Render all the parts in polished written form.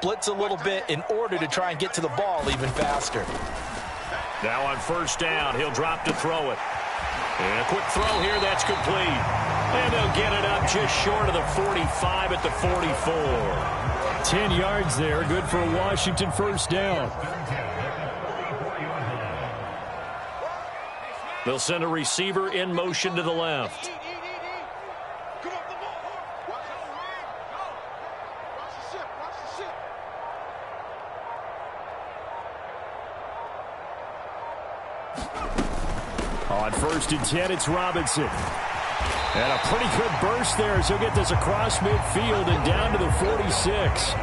blitz a little bit in order to try and get to the ball even faster. Now on first down, he'll drop to throw it. And a quick throw here, that's complete. And they'll get it up just short of the 45 at the 44. 10 yards there, good for a Washington first down. They'll send a receiver in motion to the left. On first and 10, it's Robinson. And a pretty good burst there as he'll get this across midfield and down to the 46.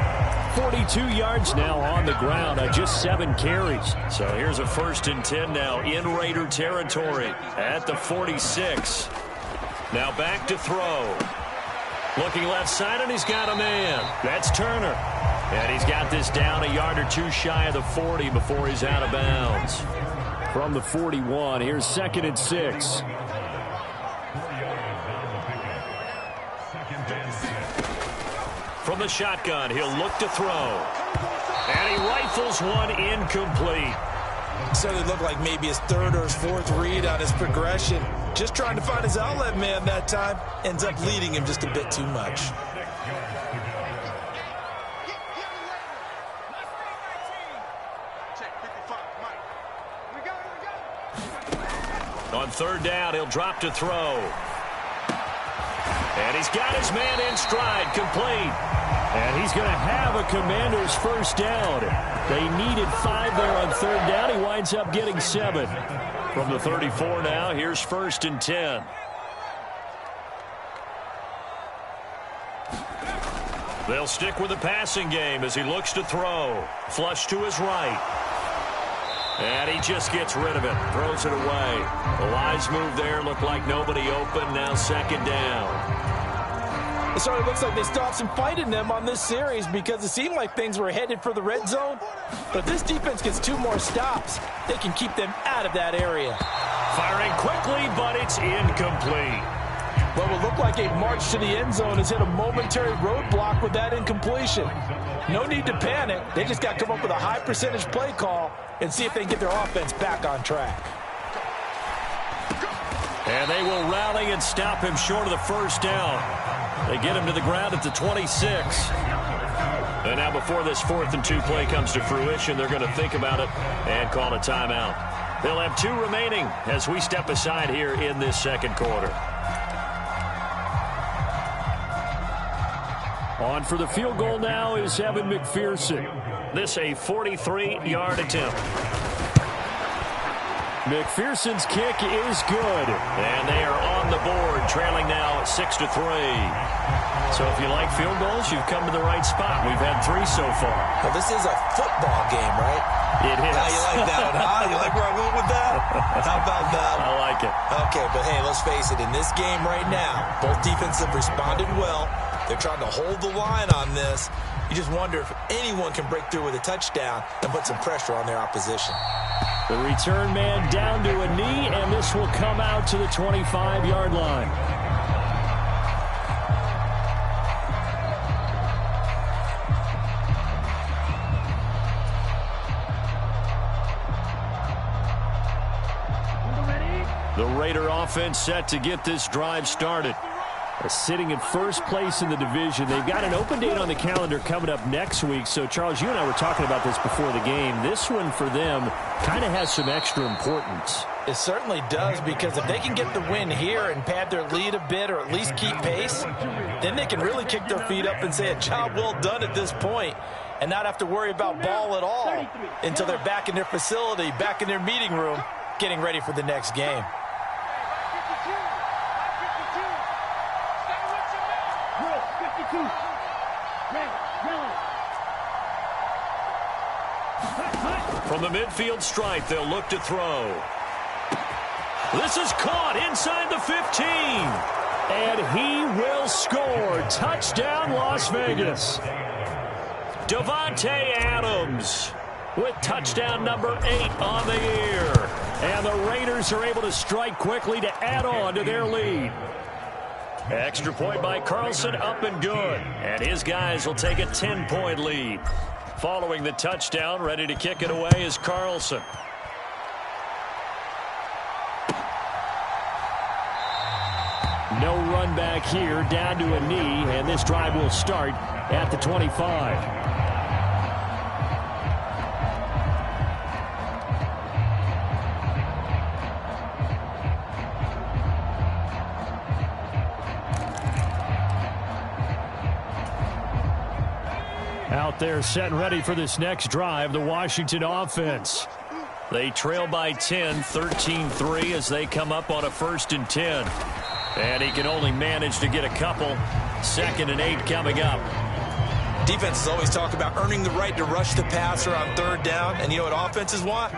42 yards now on the ground on just 7 carries. So here's a first and 10 now in Raider territory at the 46. Now back to throw. Looking left side, and he's got a man. That's Turner. And he's got this down a yard or two shy of the 40 before he's out of bounds. From the 41, here's 2nd and 6. From the shotgun, he'll look to throw. And he rifles one incomplete. Certainly looked like maybe his 3rd or his 4th read on his progression. Just trying to find his outlet man that time. Ends up leading him just a bit too much. On 3rd down, he'll drop to throw. And he's got his man in stride, complete. And he's going to have a Commander's first down. They needed 5 there on 3rd down. He winds up getting 7. From the 34 now, here's 1st and 10. They'll stick with the passing game as he looks to throw. Flush to his right. And he just gets rid of it, throws it away. The wise move there, looked like nobody open, now 2nd down. It sort of looks like they stopped some fight in them on this series because it seemed like things were headed for the red zone. But if this defense gets 2 more stops, they can keep them out of that area. Firing quickly, but it's incomplete. What will look like a march to the end zone has hit a momentary roadblock with that incompletion. No need to panic. They just got to come up with a high percentage play call and see if they can get their offense back on track. And they will rally and stop him short of the first down. They get him to the ground at the 26. And now before this 4th and 2 play comes to fruition, they're going to think about it and call a timeout. They'll have 2 remaining as we step aside here in this 2nd quarter. On for the field goal now is Evan McPherson. This a 43-yard attempt. McPherson's kick is good. And they are on the board, trailing now 6-3. So if you like field goals, you've come to the right spot. We've had 3 so far. Well, this is a football game, right? It is. How you like that one, huh? You like where I'm going with that? How about that? I like it. Okay, but hey, let's face it. In this game right now, both defenses have responded well. They're trying to hold the line on this. You just wonder if anyone can break through with a touchdown and put some pressure on their opposition. The return man down to a knee, and this will come out to the 25-yard line. The Raider offense set to get this drive started. Sitting in first place in the division. They've got an open date on the calendar coming up next week. So, Charles, you and I were talking about this before the game. This one for them kind of has some extra importance. It certainly does, because if they can get the win here and pad their lead a bit or at least keep pace, then they can really kick their feet up and say a job well done at this point and not have to worry about ball at all until they're back in their facility, back in their meeting room, getting ready for the next game. From the midfield stripe, they'll look to throw. This is caught inside the 15. And he will score. Touchdown, Las Vegas. Davante Adams with touchdown number 8 on the year. And the Raiders are able to strike quickly to add on to their lead. Extra point by Carlson, up and good. And his guys will take a 10-point lead. Following the touchdown, ready to kick it away is Carlson. No run back here, down to a knee, and this drive will start at the 25. Out there set and ready for this next drive, the Washington offense. They trail by 10, 13-3 as they come up on a 1st and 10. And he can only manage to get a couple. 2nd and 8 coming up. Defenses always talk about earning the right to rush the passer on 3rd down. And you know what offenses want?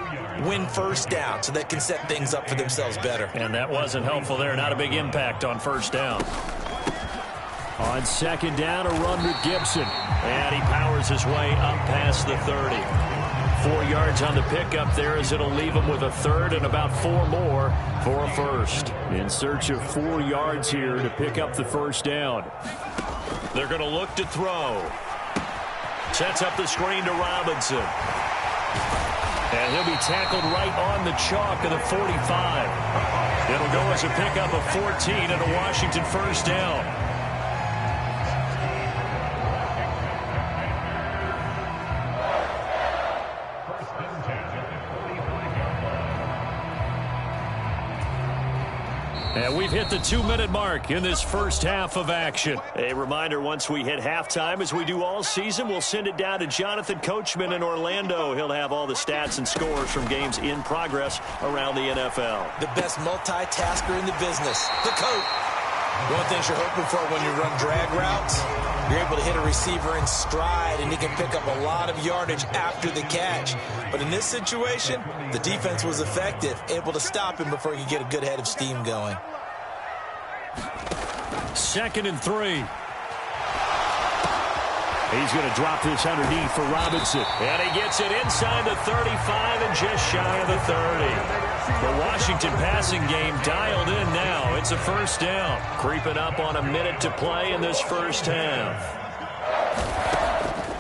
Win 1st down so they can set things up for themselves better. And that wasn't helpful there. Not a big impact on 1st down. On 2nd down, a run with Gibson. And he powers his way up past the 30. 4 yards on the pickup there as it'll leave him with a 3rd and about 4 more for a 1st. In search of 4 yards here to pick up the 1st down. They're going to look to throw. Sets up the screen to Robinson. And he'll be tackled right on the chalk of the 45. It'll go as a pickup of 14 and a Washington 1st down. And we've hit the 2-minute mark in this first half of action. A reminder, once we hit halftime, as we do all season, we'll send it down to Jonathan Coachman in Orlando. He'll have all the stats and scores from games in progress around the NFL. The best multitasker in the business, the coach. One of the things you're hoping for when you run drag routes, you're able to hit a receiver in stride, and he can pick up a lot of yardage after the catch. But in this situation, the defense was effective, able to stop him before he could get a good head of steam going. 2nd and 3. He's going to drop this underneath for Robinson. And he gets it inside the 35 and just shy of the 30. The Washington passing game dialed in now. It's a 1st down. Creeping up on a minute to play in this first half.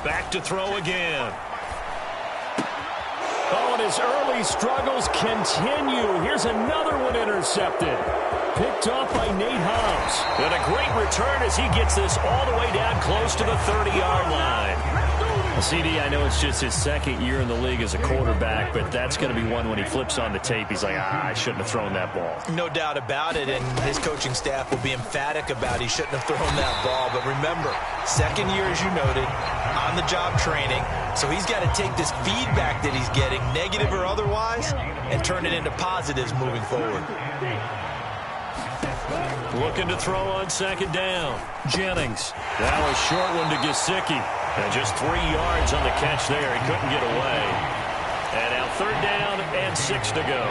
Back to throw again. Oh, and his early struggles continue. Here's another one intercepted. Picked off by Nate Hobbs. And a great return as he gets this all the way down close to the 30-yard line. CD, I know it's just his 2nd year in the league as a quarterback, but that's going to be one when he flips on the tape. He's like, I shouldn't have thrown that ball. No doubt about it, and his coaching staff will be emphatic about he shouldn't have thrown that ball. But remember, 2nd year, as you noted, on-the-job training. So he's got to take this feedback that he's getting, negative or otherwise, and turn it into positives moving forward. Looking to throw on 2nd down. Jennings. That was short one to Gesicki. And just 3 yards on the catch there. He couldn't get away. And now 3rd down and 6 to go.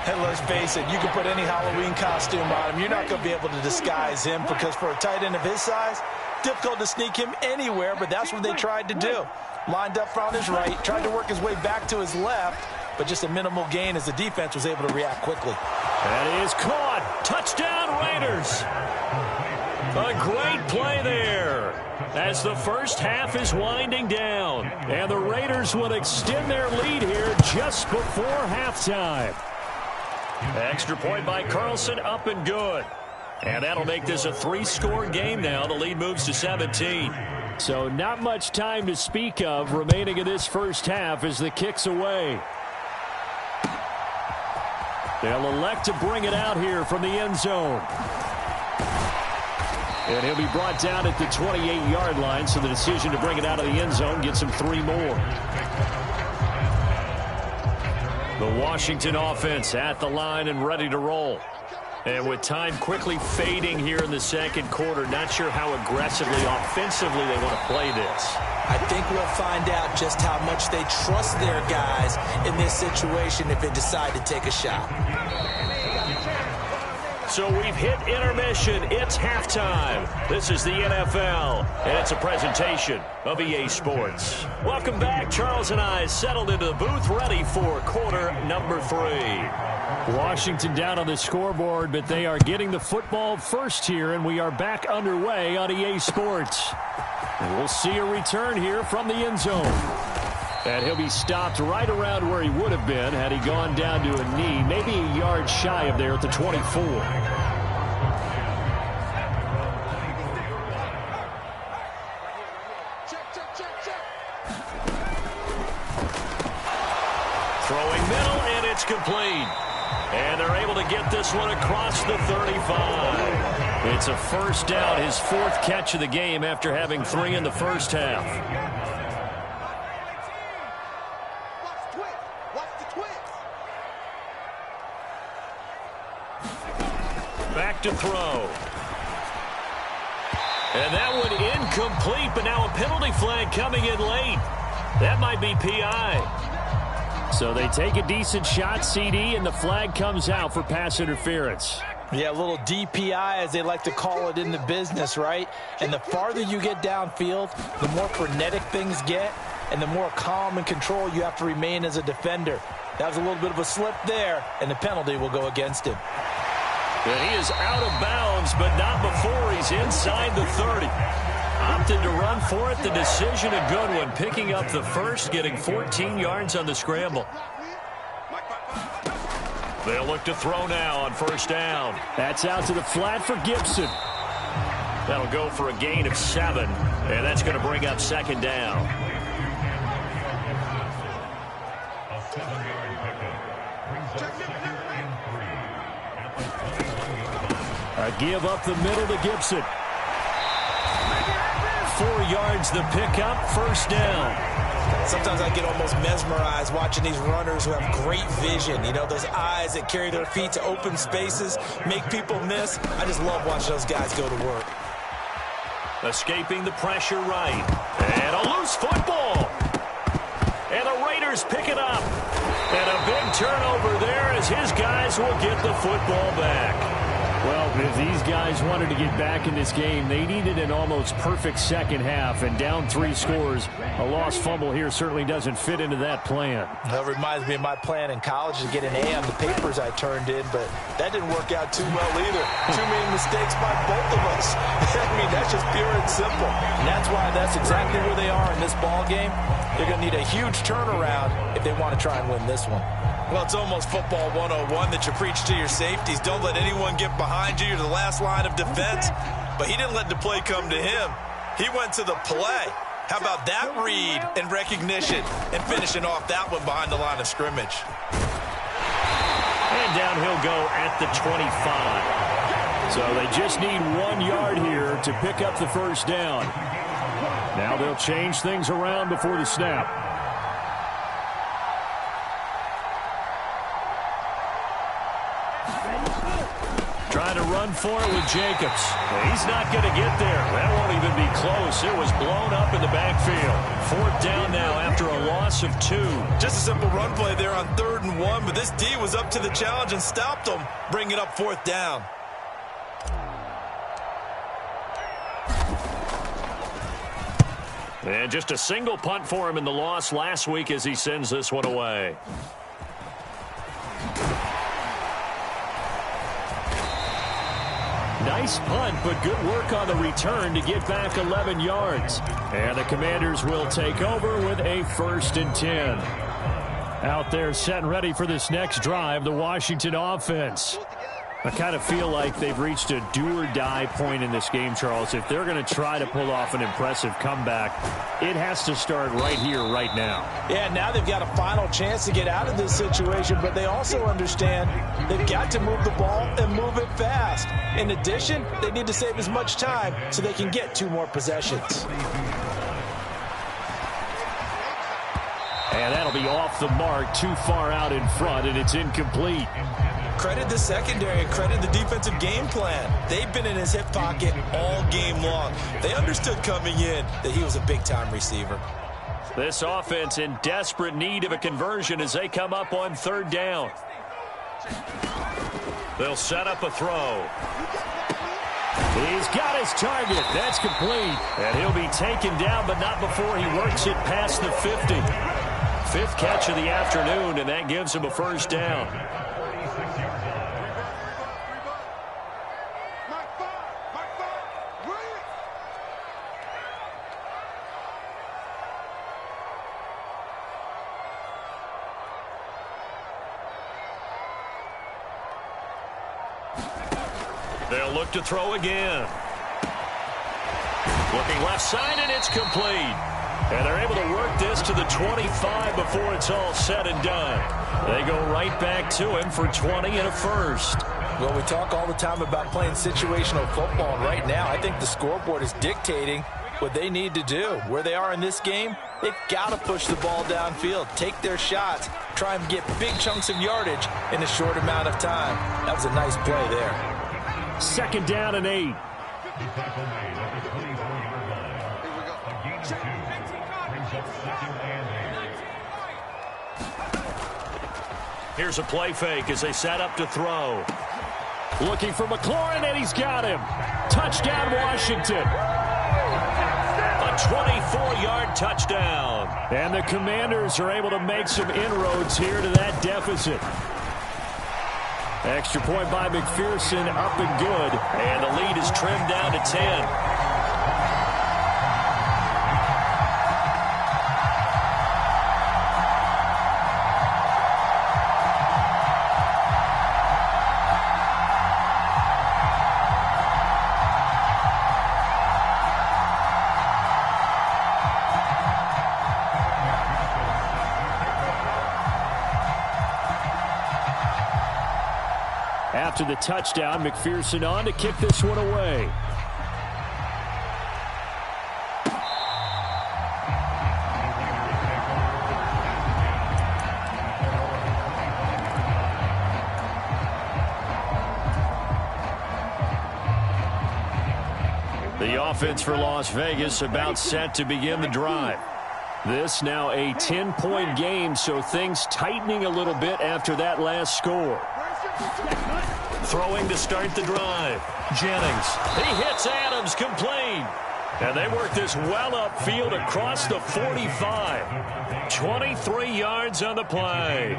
Hey, let's face it, you can put any Halloween costume on him. You're not going to be able to disguise him because for a tight end of his size, difficult to sneak him anywhere, but that's what they tried to do. Lined up on his right, tried to work his way back to his left, but just a minimal gain as the defense was able to react quickly. That is caught. Touchdown, Raiders. A great play there as the first half is winding down. And the Raiders will extend their lead here just before halftime. Extra point by Carlson, up and good. And that'll make this a 3-score game now. The lead moves to 17. So not much time to speak of remaining in this first half as the kick's away. They'll elect to bring it out here from the end zone. And he'll be brought down at the 28-yard line, so the decision to bring it out of the end zone gets him 3 more. The Washington offense at the line and ready to roll. And with time quickly fading here in the 2nd quarter, not sure how aggressively, offensively they want to play this. I think we'll find out just how much they trust their guys in this situation if they decide to take a shot. So we've hit intermission. It's halftime. This is the NFL, and it's a presentation of EA Sports. Welcome back. Charles and I settled into the booth, ready for quarter number 3. Washington down on the scoreboard, but they are getting the football first here, and we are back underway on EA Sports. And we'll see a return here from the end zone. And he'll be stopped right around where he would have been had he gone down to a knee, maybe a yard shy of there at the 24. Throwing middle, and it's complete. And they're able to get this one across the 35. It's a first down, his fourth catch of the game after having 3 in the first half. Back to throw. And that one incomplete, but now a penalty flag coming in late. That might be PI. So they take a decent shot, CD, and the flag comes out for pass interference. Yeah, a little DPI, as they like to call it in the business, right? And the farther you get downfield, the more frenetic things get, and the more calm and control you have to remain as a defender. That was a little bit of a slip there, and the penalty will go against him. And he is out of bounds, but not before he's inside the 30. Opted to run for it. The decision a good one. Picking up the first, getting 14 yards on the scramble. They'll look to throw now on first down. That's out to the flat for Gibson. That'll go for a gain of 7, and that's going to bring up second down. A give up the middle to Gibson. 4 yards the pickup, first down. Sometimes I get almost mesmerized watching these runners who have great vision. You know, those eyes that carry their feet to open spaces, make people miss. I just love watching those guys go to work. Escaping the pressure right. And a loose football. And the Raiders pick it up. And a big turnover there as his guys will get the football back. Well, if these guys wanted to get back in this game, they needed an almost perfect second half, and down 3 scores. A lost fumble here certainly doesn't fit into that plan. That reminds me of my plan in college to get an A on the papers I turned in, but that didn't work out too well either. Too many mistakes by both of us. I mean, that's just pure and simple. And that's why that's exactly where they are in this ball game. They're going to need a huge turnaround if they want to try and win this one. Well, it's almost football 101 that you preach to your safeties. Don't let anyone get behind you. You're the last line of defense. But he didn't let the play come to him. He went to the play. How about that read and recognition and finishing off that one behind the line of scrimmage? And down he'll go at the 25. So they just need 1 yard here to pick up the first down. Now they'll change things around before the snap. Trying to run for it with Jacobs. He's not going to get there. That won't even be close. It was blown up in the backfield. 4th down now after a loss of 2. Just a simple run play there on 3rd and 1, but this D was up to the challenge and stopped them, bringing up 4th down. And just a single punt for him in the loss last week as he sends this one away. Nice punt, but good work on the return to get back 11 yards. And the Commanders will take over with a 1st and 10. Out there set and ready for this next drive, the Washington offense. I kind of feel like they've reached a do-or-die point in this game, Charles. If they're going to try to pull off an impressive comeback, it has to start right here, right now. Yeah, now they've got a final chance to get out of this situation, but they also understand they've got to move the ball and move it fast. In addition, they need to save as much time so they can get 2 more possessions. And that'll be off the mark, too far out in front, and it's incomplete. Credit the secondary and credit the defensive game plan. They've been in his hip pocket all game long. They understood coming in that he was a big-time receiver. This offense in desperate need of a conversion as they come up on 3rd down. They'll set up a throw. He's got his target. That's complete. And he'll be taken down, but not before he works it past the 50. 5th catch of the afternoon, and that gives him a 1st down. They'll look to throw again. Looking left side, and it's complete. And they're able to work this to the 25 before it's all said and done. They go right back to him for 20 and a first. Well, we talk all the time about playing situational football, and right now I think the scoreboard is dictating what they need to do. Where they are in this game, they've got to push the ball downfield, take their shots, try and get big chunks of yardage in a short amount of time. That was a nice play there. 2nd down and 8. Here's a play fake as they set up to throw. Looking for McLaurin, and he's got him. Touchdown, Washington. A 24-yard touchdown. And the Commanders are able to make some inroads here to that deficit. Extra point by McPherson, up and good. And the lead is trimmed down to 10. After the touchdown, McPherson on to kick this one away. The offense for Las Vegas about set to begin the drive. This now a 10-point game, so things tightening a little bit after that last score. Throwing to start the drive. Jennings. He hits Adams complete. And they work this well upfield across the 45. 23 yards on the play.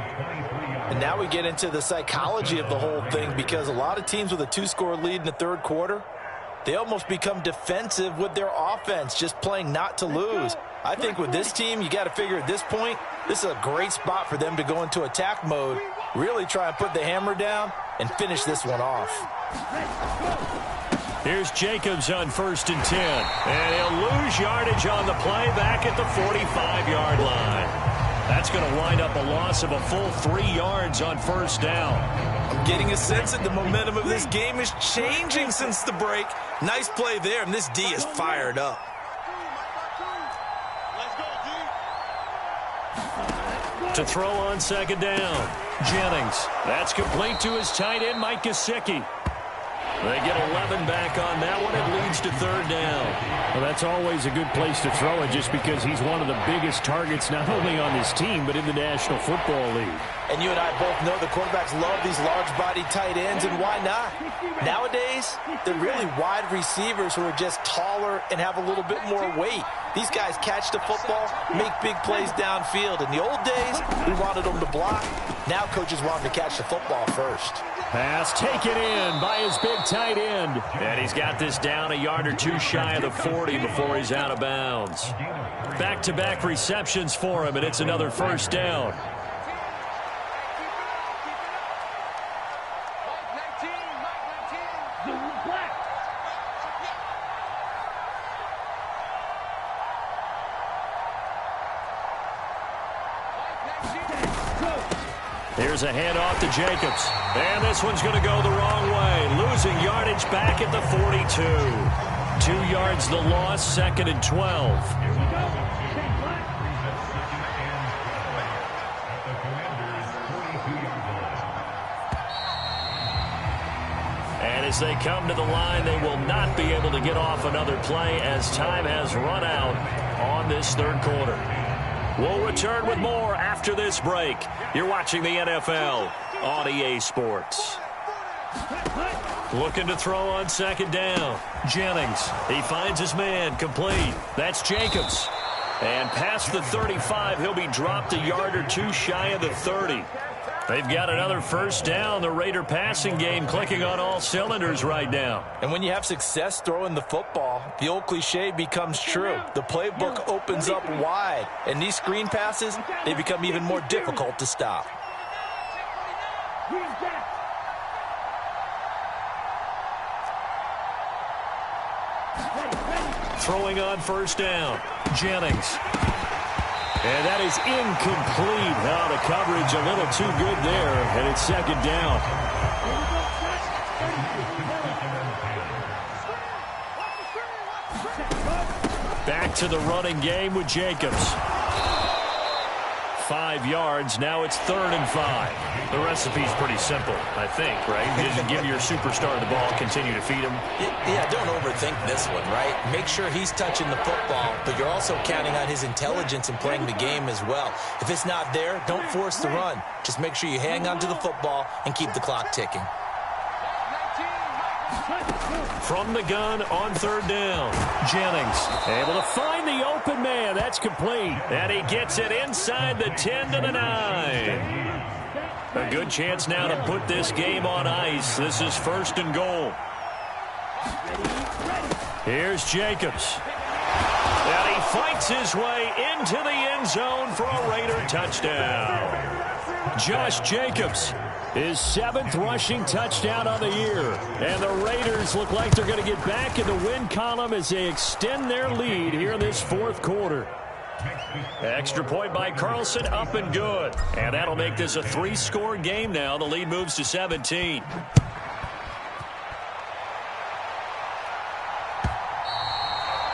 And now we get into the psychology of the whole thing, because a lot of teams with a 2-score lead in the third quarter, they almost become defensive with their offense, just playing not to lose. I think with this team, you got to figure at this point, this is a great spot for them to go into attack mode, really try and put the hammer down and finish this one off. Here's Jacobs on 1st and 10. And he'll lose yardage on the play back at the 45-yard line. That's going to wind up a loss of a full 3 yards on 1st down. I'm getting a sense that the momentum of this game is changing since the break. Nice play there, and this D is fired up. To throw on 2nd down. Jennings. That's complete to his tight end, Mike Gesicki. They get 11 back on that one. It leads to 3rd down. Well, that's always a good place to throw it, just because he's one of the biggest targets not only on his team but in the National Football League. And you and I both know the quarterbacks love these large-bodied tight ends, and why not? Nowadays, they're really wide receivers who are just taller and have a little bit more weight. These guys catch the football, make big plays downfield. In the old days, we wanted them to block. Now coaches want them to catch the football first. Pass taken in by his big tight end. And he's got this down a yard or two shy of the 40 before he's out of bounds. Back-to-back receptions for him, and it's another 1st down. Here's a handoff to Jacobs. And this one's going to go the wrong way. Losing yardage back at the 42. 2 yards the loss, 2nd and 12. And as they come to the line, they will not be able to get off another play as time has run out on this 3rd quarter. We'll return with more after this break. You're watching the NFL on EA Sports. Looking to throw on 2nd down. Jennings. He finds his man complete. That's Jacobs. And past the 35, he'll be dropped a yard or two shy of the 30. They've got another 1st down. The Raider passing game clicking on all cylinders right now. And when you have success throwing the football, the old cliche becomes true. The playbook opens up wide, and these screen passes, they become even more difficult to stop. Throwing on first down. Jennings. And that is incomplete. Now the coverage a little too good there, and it's second down. Back to the running game with Jacobs. 5 yards. Now it's 3rd and 5. The recipe's pretty simple, I think, right? You just give your superstar the ball, continue to feed him. Yeah, don't overthink this one, right? Make sure he's touching the football, but you're also counting on his intelligence in playing the game as well. If it's not there, don't force the run. Just make sure you hang on to the football and keep the clock ticking. From the gun on 3rd down. Jennings able to find the open man. That's complete. And he gets it inside the 10 to the 9. A good chance now to put this game on ice. This is 1st and goal. Here's Jacobs. And he fights his way into the end zone for a Raider touchdown. Josh Jacobs, his 7th rushing touchdown on the year. And the Raiders look like they're going to get back in the win column as they extend their lead here in this 4th quarter. Extra point by Carlson, up and good. And that'll make this a 3-score game now. The lead moves to 17.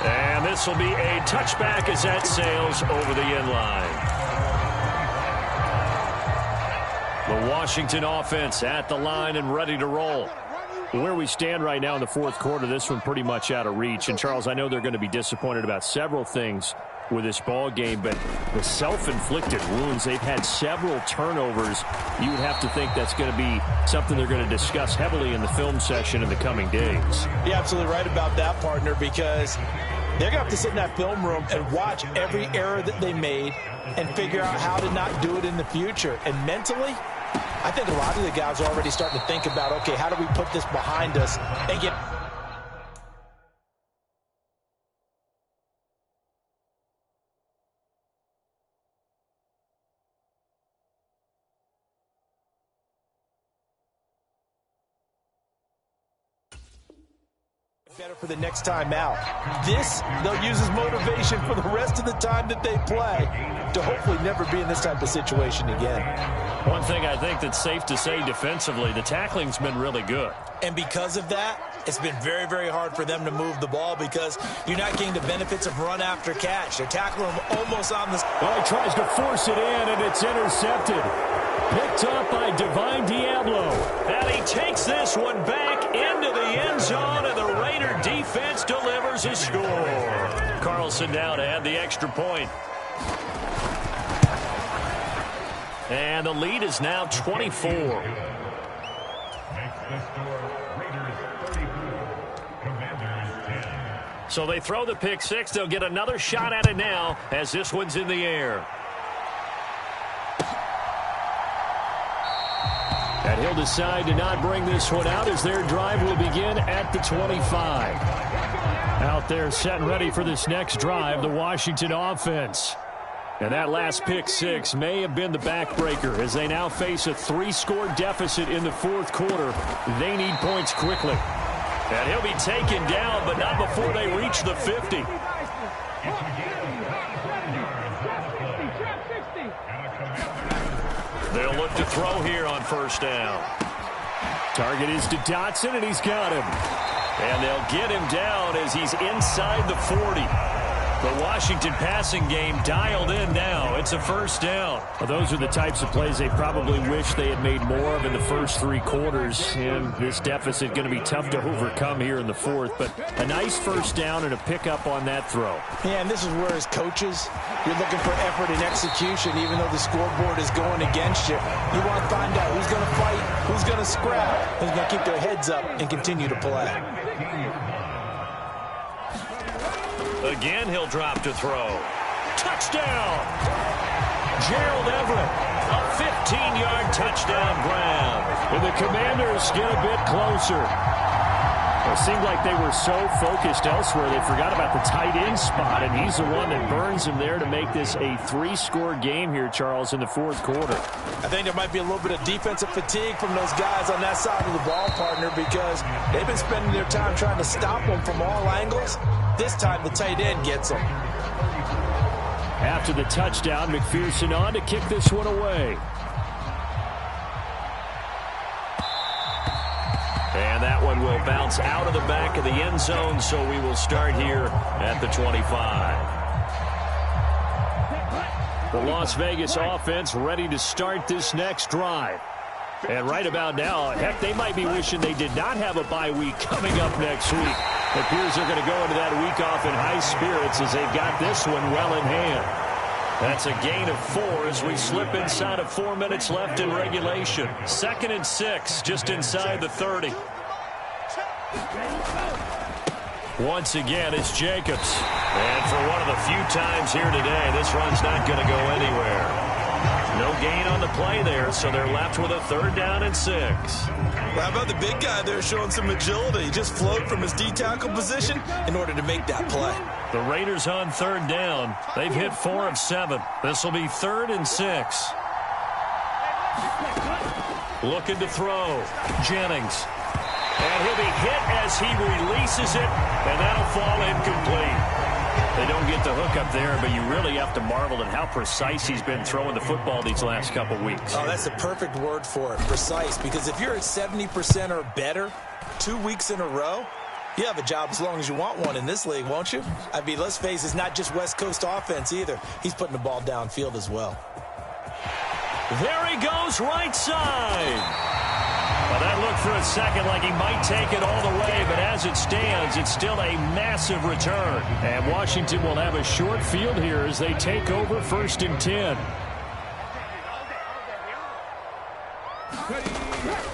And this will be a touchback as that sails over the end line. The Washington offense at the line and ready to roll. Where we stand right now in the 4th quarter, this one pretty much out of reach. And, Charles, I know they're going to be disappointed about several things with this ball game, but the self-inflicted wounds, they've had several turnovers. You would have to think that's going to be something they're going to discuss heavily in the film session in the coming days. You're absolutely right about that, partner, because they're going to have to sit in that film room and watch every error that they made and figure out how to not do it in the future. And mentally, I think a lot of the guys are already starting to think about, okay, how do we put this behind us and get better for the next time out. This, they'll use as motivation for the rest of the time that they play to hopefully never be in this type of situation again. One thing I think that's safe to say defensively, the tackling's been really good. And because of that, it's been very, very hard for them to move the ball because you're not getting the benefits of run after catch. They're tackling them almost on the... Well, he tries to force it in, and it's intercepted. Picked up by Divine Diablo. And he takes this one back into the end zone, and the Raider defense delivers a score. Carlson now to add the extra point. And the lead is now 24. So they throw the pick six. They'll get another shot at it now as this one's in the air. And he'll decide to not bring this one out as their drive will begin at the 25. Out there set and ready for this next drive, the Washington offense. And that last pick six may have been the backbreaker as they now face a 3-score deficit in the 4th quarter. They need points quickly. And he'll be taken down, but not before they reach the 50. They'll look to throw here on first down. Target is to Dotson, and he's got him. And they'll get him down as he's inside the 40. The Washington passing game dialed in now. It's a first down. Well, those are the types of plays they probably wish they had made more of in the first 3 quarters. And this deficit going to be tough to overcome here in the 4th. But a nice first down and a pickup on that throw. Yeah, and this is where as coaches, you're looking for effort and execution, even though the scoreboard is going against you. You want to find out who's going to fight, who's going to scrap, who's going to keep their heads up and continue to play. Again, he'll drop to throw. Touchdown! Gerald Everett, a 15-yard touchdown grab. And the Commanders get a bit closer. It seemed like they were so focused elsewhere they forgot about the tight end spot, and he's the one that burns him there to make this a 3-score game here, Charles, in the fourth quarter. I think there might be a little bit of defensive fatigue from those guys on that side of the ball, partner, because they've been spending their time trying to stop them from all angles. This time the tight end gets them. After the touchdown, McPherson on to kick this one away. And that one will bounce out of the back of the end zone, so we will start here at the 25. The Las Vegas offense ready to start this next drive. And right about now, heck, they might be wishing they did not have a bye week coming up next week. It appears they're going to go into that week off in high spirits as they've got this one well in hand. That's a gain of 4 as we slip inside of 4 minutes left in regulation. 2nd and 6, just inside the 30. Once again, it's Jacobs. And for one of the few times here today, this run's not going to go anywhere. No gain on the play there, so they're left with a 3rd down and 6. Well, how about the big guy there showing some agility? He just flowed from his D-tackle position in order to make that play. The Raiders on 3rd down. They've hit 4 of 7. This will be 3rd and 6. Looking to throw. Jennings. And he'll be hit as he releases it, and that'll fall incomplete. They don't get the hook up there, but you really have to marvel at how precise he's been throwing the football these last couple weeks. Oh, that's the perfect word for it, precise, because if you're at 70% or better 2 weeks in a row, you have a job as long as you want one in this league, won't you? I mean, let's face it, it's not just West Coast offense either. He's putting the ball downfield as well. There he goes, right side. Well, that looked for a second like he might take it all the way, but as it stands, it's still a massive return. And Washington will have a short field here as they take over 1st and 10.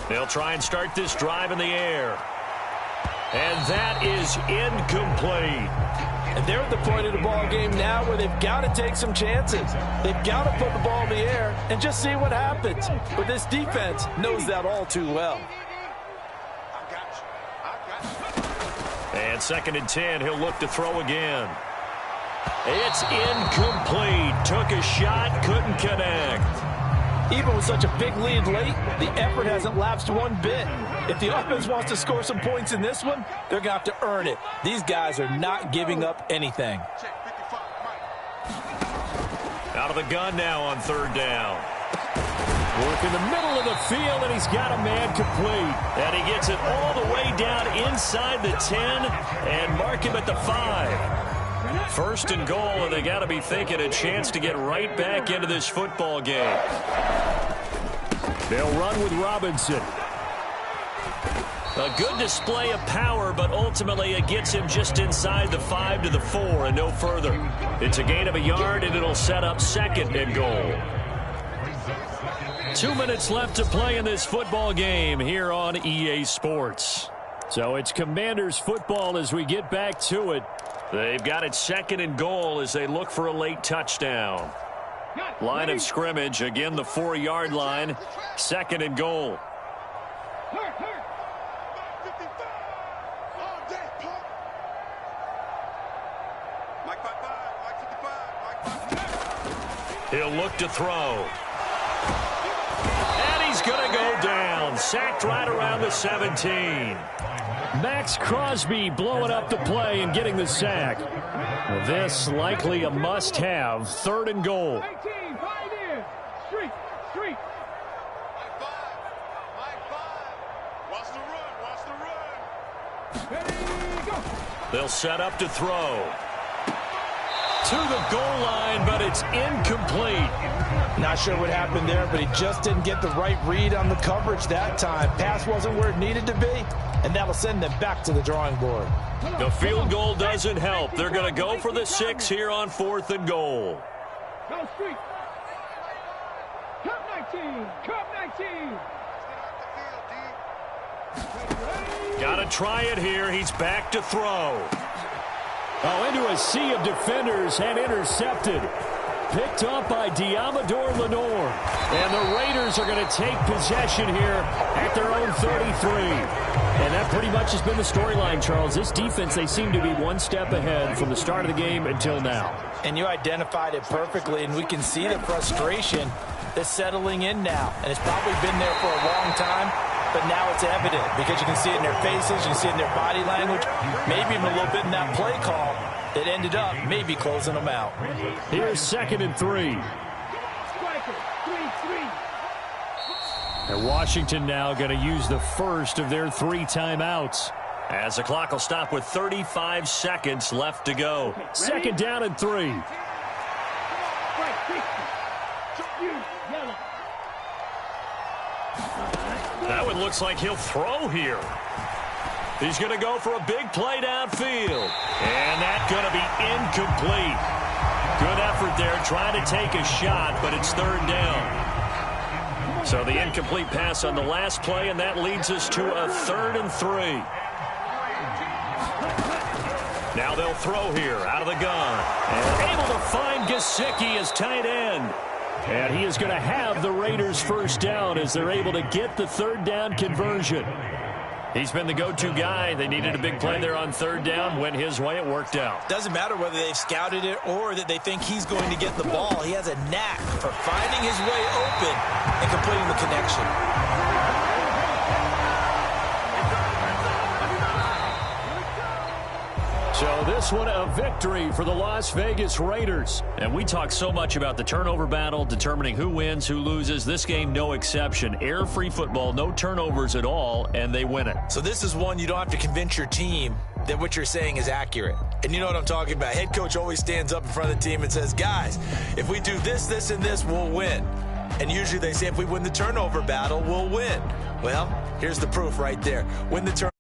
They'll try and start this drive in the air. And that is incomplete. And they're at the point of the ball game now where they've got to take some chances. They've got to put the ball in the air and just see what happens. But this defense knows that all too well. And 2nd and 10, he'll look to throw again. It's incomplete. Took a shot, couldn't connect. Even with such a big lead late, the effort hasn't lapsed one bit. If the offense wants to score some points in this one, they're going to have to earn it. These guys are not giving up anything. Out of the gun now on 3rd down. Work in the middle of the field, and he's got a man complete. And he gets it all the way down inside the 10 and mark him at the 5. 1st and goal, and they got to be thinking a chance to get right back into this football game. They'll run with Robinson. A good display of power, but ultimately it gets him just inside the 5 to the 4 and no further. It's a gain of a yard, and it'll set up 2nd and goal. 2 minutes left to play in this football game here on EA Sports. So it's Commanders football as we get back to it. They've got it 2nd and goal as they look for a late touchdown. Line of scrimmage, again the 4-yard line. 2nd and goal. He'll look to throw. And he's going to go down. Sacked right around the 17. Max Crosby blowing up the play and getting the sack. This likely a must-have. 3rd and goal. They'll set up to throw. To the goal line, but it's incomplete. Not sure what happened there, but he just didn't get the right read on the coverage that time. Pass wasn't where it needed to be, and that'll send them back to the drawing board. The field goal doesn't help. They're going to go for the 6 here on 4th and goal. Got to try it here. He's back to throw. Oh, into a sea of defenders and intercepted. picked up by Diamador Lenore. And the Raiders are going to take possession here at their own 33. And that pretty much has been the storyline, Charles. This defense, they seem to be one step ahead from the start of the game until now. And you identified it perfectly, and we can see the frustration that's settling in now. And it's probably been there for a long time, but now it's evident because you can see it in their faces, you can see it in their body language, maybe even a little bit in that play call that ended up maybe closing them out. Here's 2nd and 3. And Washington now going to use the first of their 3 timeouts. As the clock will stop with 35 seconds left to go. 2nd down and 3. That one looks like he'll throw here. He's going to go for a big play downfield. And that's going to be incomplete. Good effort there trying to take a shot, but it's 3rd down. So the incomplete pass on the last play, and that leads us to a 3rd and 3. Now they'll throw here out of the gun. And able to find Gesicki as tight end. And he is going to have the Raiders first down as they're able to get the 3rd down conversion. He's been the go-to guy. They needed a big play there on 3rd down. Went his way. It worked out. Doesn't matter whether they've scouted it or that they think he's going to get the ball. He has a knack for finding his way open and completing the connection. So this one a victory for the Las Vegas Raiders. And we talk so much about the turnover battle, determining who wins, who loses. This game, no exception. Air-free football, no turnovers at all, and they win it. So this is one you don't have to convince your team that what you're saying is accurate. And you know what I'm talking about. Head coach always stands up in front of the team and says, guys, if we do this, this, and this, we'll win. And usually they say if we win the turnover battle, we'll win. Well, here's the proof right there. Win the turnover.